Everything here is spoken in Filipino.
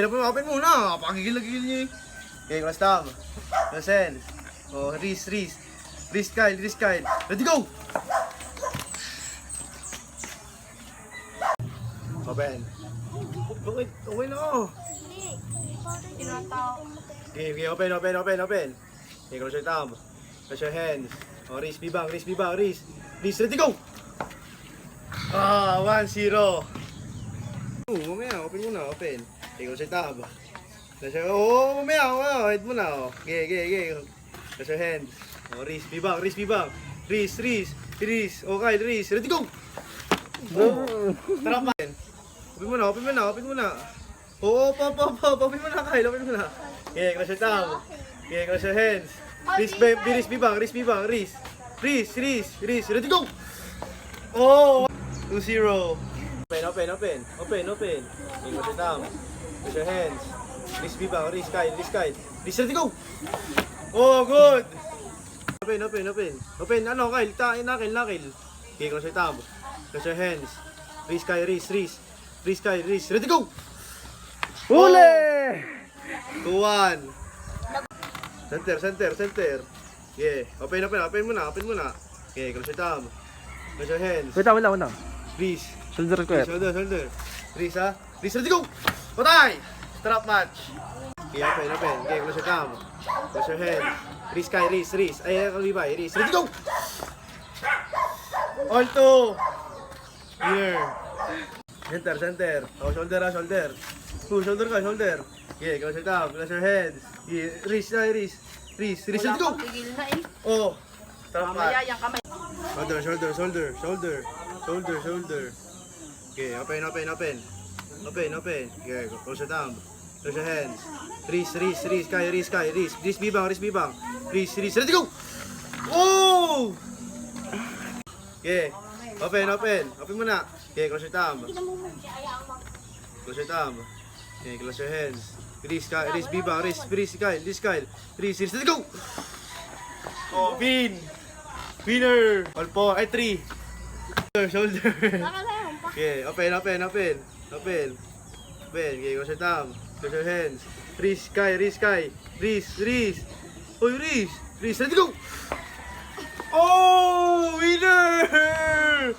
open muna. Pagigil-gigil niyo eh. Okay, cross tab. Cross hands. Oh, Reese. Reese Kyle. Ready, go! Open. Okay na ako. Okay, open. Okay, cross your tab. Cross your hands. Oh, Reese, bibang. Reese, ready, go! 1-0. Mamaya, open muna. Okay, cross your tab. Mamaya, hit mo na. Okay. Cross your hands. Oh, Reese, bibang. Reese. Okay, Reese, ready, go! Tara pa. Open mo na. Oo, open mo na, Kyle. Open mo na. Okay, cross your tab. Okay, cross your hands. Reese, bibang. Reese, ready, go! Oh! 2-0. Open. Okay, cross your tab. Cross your hands. Reese, bibang. Reese, Kyle. Reese, ready, go! Oh, good! Open. Ano, Kyle? Nakil. Okay, cross your tab. Cross your hands. Reese, Kyle. Reese, ready, go! Huli! 2-1. Center. Yeah. Open mo na. Okay, cross your tab. Cross your hands. Wait lang. Reese. Shoulder ko Shoulder. Reese, ha? Reese, ready, go! Patay! Strap match. Okay, open. Okay, cross your tab. Cross your hands. Reese, Kyle. Reese. Ay, kalibay. Reese, ready, go! All two. Here. Center. Oh, shoulder. Shoulder. Okay, cross your tab. Cross your hands. Yeah. Reese, ready, go! Oh. Strap match. Yung kamay. Shoulder. Okay, open. Okay, close your thumb. Close your hands. Reese, Kyle. Reese, bibang. Reese, ready, go! Oh! Okay, open. Open mo na. Okay, close your thumb. Okay, close your hands. Reese, bibang. Reese, Kyle. Reese, ready, go! Oh, Winner! All 4, ay 3. Shoulder. Okay, open. Okay, close your thumb. Close your hands. Reese, Kyle. Reese. Oy, Reese, ready, go! Oh, winner!